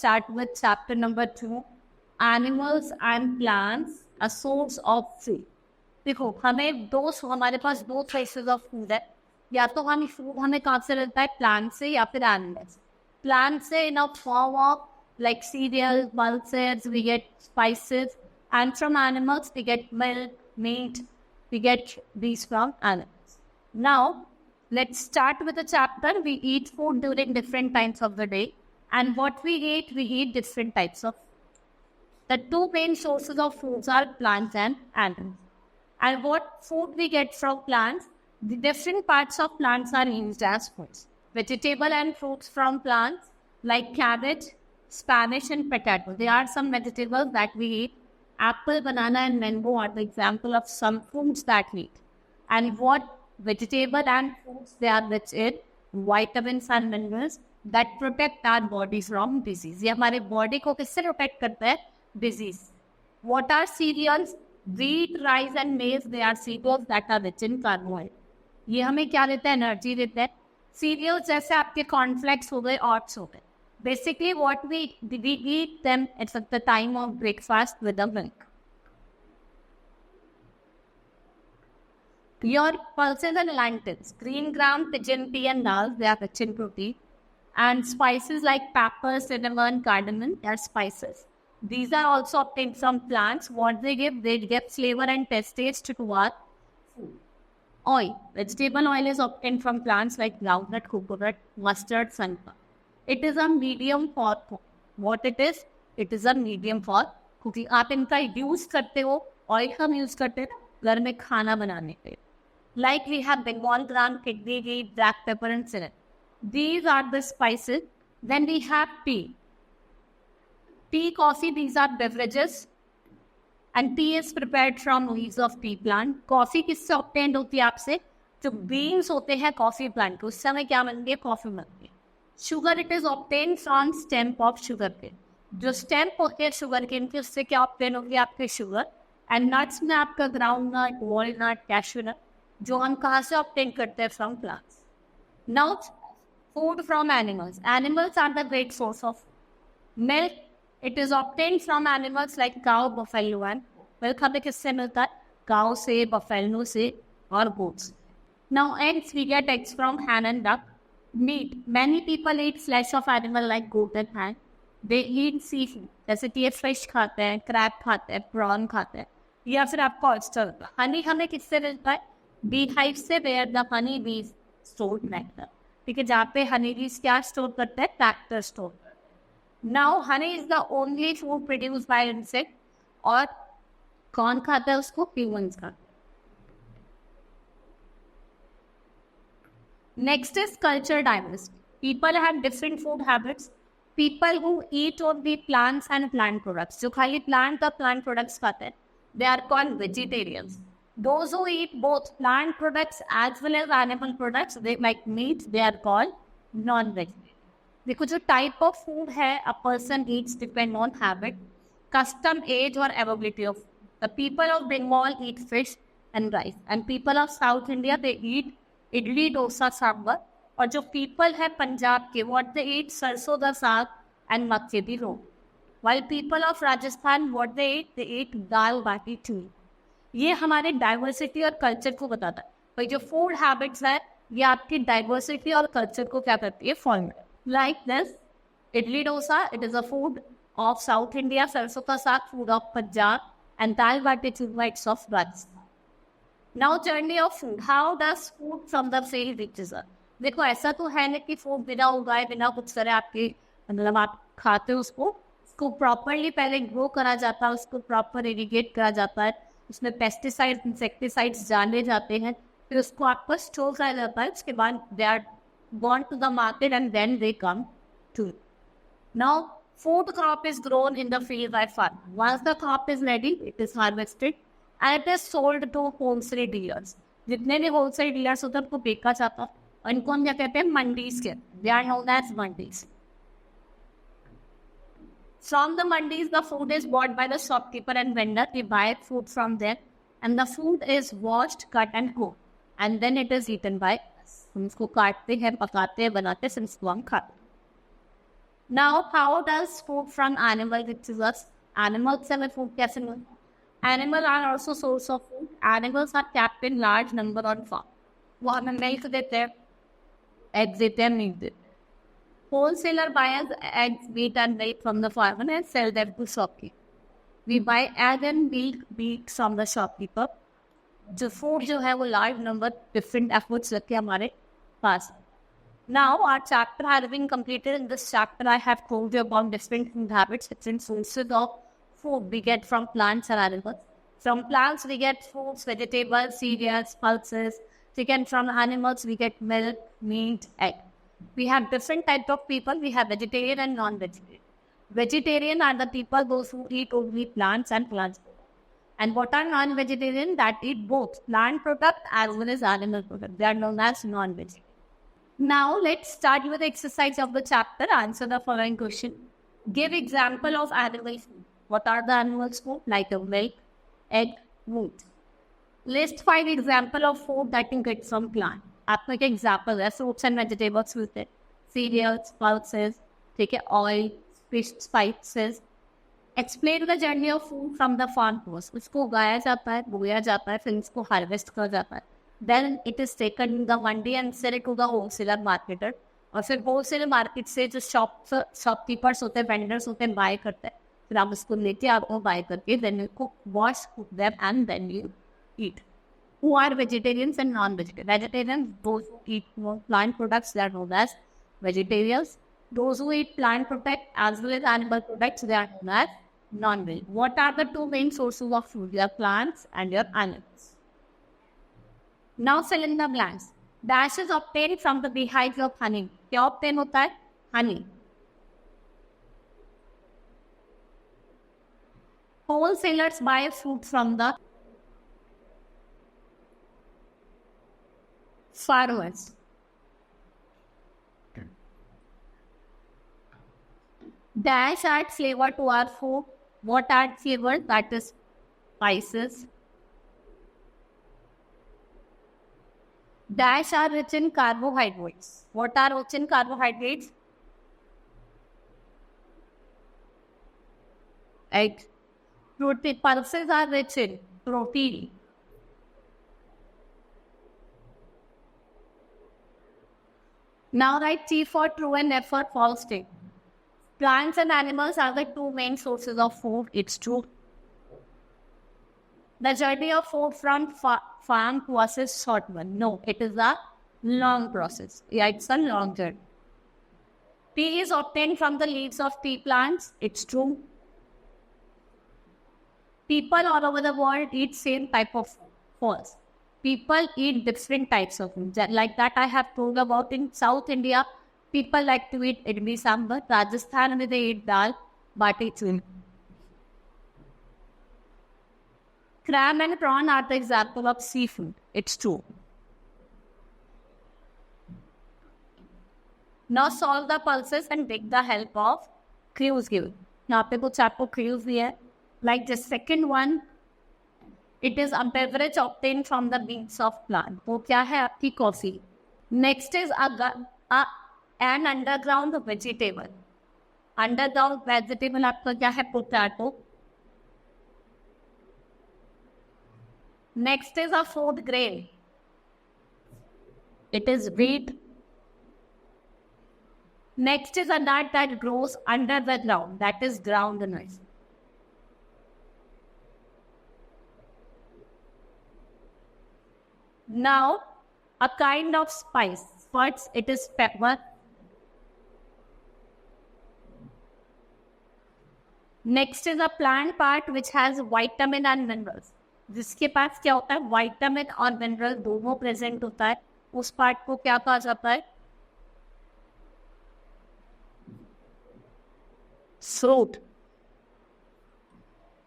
start with chapter number 2, Animals and Plants, a source of food. देखो हमारे पास दो sources of food है. या तो हम food हमें कहाँ से मिलता है, plant से या फिर animals. Plant से in a form of like cereals, pulses, we get spices, and from animals we get milk, meat, we get these from animals. Now, let's start with the chapter. We eat food during different times of the day. And what we eat different types of. The two main sources of foods are plants and animals. And what food we get from plants, the different parts of plants are used as foods. Vegetable and fruits from plants like cabbage, spinach and potato. There are some vegetables that we eat. Apple, banana and mango are the example of some foods that we eat. And what vegetable and fruits they are rich in vitamins and minerals that protect our bodies from disease. ये हमारे body को किससे protect करता है? Disease. What are cereals? Wheat, rice and maize, they are cereals that are rich in carbohydrate. ये हमें क्या देता है? Energy देता है. Cereals जैसे आपके cornflakes हो गए, oats हो गए. Basically, what we eat them at the time of breakfast with the milk. Your pulses and lentils, green gram, pigeon pea and dal, they are rich in protein. And spices like pepper, cinnamon, cardamom, they are spices. These are also obtained from plants. What they give flavor and taste to our food. Oil. Vegetable oil is obtained from plants like groundnut, coconut, mustard, sunflower. It is a medium for what it is? It is a medium for cooking. आप इनका use करते हो, oil हम use करते हैं घर में खाना बनाने के. Like we have Bengal gram, kidney bean, black pepper and cinnamon. These are the spices. Then we have tea. Tea, coffee, these are beverages. And tea is prepared from leaves of tea plant. Coffee किससे obtained होती है आपसे? जो beans होते हैं coffee plant को, उससे हमें क्या मिलती है? Coffee मिलती है. Sugar it is obtained from stem of sugarcane. जो stem होते हैं sugarcane के, उससे क्या obtain होगी आपके sugar? And nuts में आपका groundnut, walnut, cashew nut, जो हम कहाँ से obtain करते हैं? From plants. Now, food from animals. Animals are the great source of milk. It is obtained from animals like cow, buffalo and milk हमें किससे मिलता है? Cow से, buffalo से और goats. Now, eggs, we get eggs from hen and duck. Meat. Many people eat flesh of animal like goat and hen. They eat seafood. जैसे कि ये fish खाते हैं, crab खाते हैं, prawn खाते हैं. या फिर आपको oyster. Honey हमें किससे मिलता है? Beehive से, where the honey bees store nectar. ठीक है, जहाँ पे honey bees क्या store करते हैं? Nectar store. Now, honey is the only food produced by insect. और कौन खाता है उसको? Humans खाते हैं. Next is culture diversity. People have different food habits. People who eat only plants and plant products, जो खाली plant और plant products खाते हैं, they are called vegetarians. Those who eat both plant products as well as animal products, they like meat, they are called non-vegetarian. देखो जो type of food है a person eats depend on habit, custom, age or availability of. The people of Bengal eat fish and rice, and people of South India they eat idli, dosa, sambar. और जो people है पंजाब के, what they eat सरसों का साग and मक्के की रोटी. While people of Rajasthan what they eat दाल बाटी चूरमा. ये हमारे डाइवर्सिटी और कल्चर को बताता है. भाई जो फूड हैबिट्स है ये आपकी डाइवर्सिटी और कल्चर को क्या करती है? Form. Like this idli dosa, it is a food of south India. Sarson ka saag food of Punjab and dal baati churma it's of Rajasthan. Now journey of food. How does food from the field reaches us? देखो ऐसा तो है ना कि फूड बिना उगाए बिना कुछ करे आपके मतलब आप खाते हो उसको प्रॉपरली पहले ग्रो करा जाता है, उसको प्रॉपर इरिगेट करा जाता है, उसमें पेस्टिसाइड्स इंसेक्टिसाइड्स डाले जाते हैं, फिर उसको आपको स्टोर करा जाता है. उसके बाद they are gone to the market and then they come to you. Now, food crop is grown in the field by farmer. Once the crop is ready, it is harvested and it is sold to wholesale dealers. जितने भी wholesale dealers होते हैं उनको बेचा जाता है और इनको हम क्या कहते हैं? मंडीज के. They are known as mandis. From the mandis, the food is bought by the shopkeeper and vendor. They buy food from them and the food is washed, cut and cooked and then it is eaten by us. हम इसको काटते हैं, पकाते हैं, बनाते हैं, फिर इसको हम खाते हैं. Now, how does food from animal reaches us? Animals have a food कैसे मिलता? Animals are also source of food. Animals are kept in large number on farm. वो हमें milk देते हैं, eggs देते हैं, meat देते हैं. Wholesaler buys eggs, meat and milk from the farmer and sell them to shopkeeper. We buy egg and milk meat from the shopkeeper. जो food जो है वो large number different efforts लग के हमारे पास. Now our chapter has been completed. In this chapter, I have told you about different food habits, different sources of food we get from plants and animals. From plants, we get fruits, vegetables, cereals, pulses. Chicken from animals, we get milk, meat, egg. We have different types of people. We have vegetarian and non-vegetarian. Vegetarian are the people those who eat only plants and plants. And what are non-vegetarian? That eat both plant product as well as animal product. They are known as non-vegetarian. Now let's start with the exercise of the chapter. Answer the following question. Give example of animal food. What are the animals food? Like a milk, egg, meat. List 5 example of food that you get from plant. आपको एक example है fruits and vegetables मिलते हैं, cereals, pulses, ठीक है, oil, fish, spices. Explain the journey of food from the farm to us. उसको उगाया जाता है, बोया जाता है, फिर इसको harvest किया जाता है. Then it is taken in the mandi and sell it to the wholesaler marketer. और फिर wholesale market से जो shopkeepers होते हैं, vendors होते हैं, buy करते हैं. फिर आप उसको लेके आपको buy करके then you cook, wash, cook them and then you eat. Who are vegetarians and non-vegetarians? Vegetarians, those who eat plant products, they are known as vegetarians. Those who eat plant products as well as animal products, they are known as non-veg. What are the two main sources of food? Your plants and your animals. Now fill in the blanks. Dash is obtained from the beehives of honey. क्या obtain होता है? Honey. Wholesalers buy food from the farmers. Dash adds flavor to our food. What adds flavor? That is spices. Dash are rich in carbohydrates. What are rich in carbohydrates? Eggs. Protein. Pulses are rich in protein. Now write T for true and F for false statement. Plants and animals are the two main sources of food. It's true. The journey of food from farm to us is short one. No, it is a long process. Yeah, it's a long journey. Tea is obtained from the leaves of tea plants. It's true. People all over the world eat same type of food. False. People eat different types of food. Like that I have told about in South India, people like to eat idli sambar. Rajasthan, they eat dal, bati churma. Crab and prawn are the example of seafood. It's true. Now solve the pulses and take the help of clues given. यहाँ पे कुछ आपको clues दिए हैं. Like the second one, it is a beverage obtained from the beans of plant. वो क्या है आपकी coffee. Next is an underground vegetable. Underground vegetable आपका क्या है? Potato. Next is a food grain. It is wheat. Next is a nut that grows under the ground. That is groundnut. Now, a kind of spice. First, it is pepper. Next is a plant part which has vitamin and minerals. जिसके पास क्या होता है? Vitamin और mineral दोनों present होता है. उस part को क्या कहा जाता है? Fruit.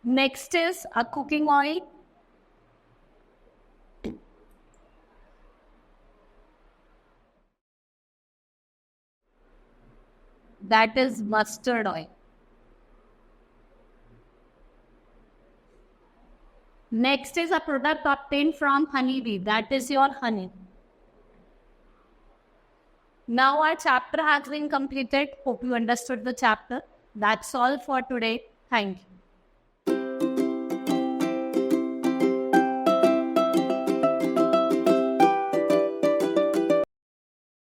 Next is a cooking oil. That is mustard oil. Next is a product obtained from honeybee. That is your honey. Now our chapter has been completed. Hope you understood the chapter. That's all for today. Thank you.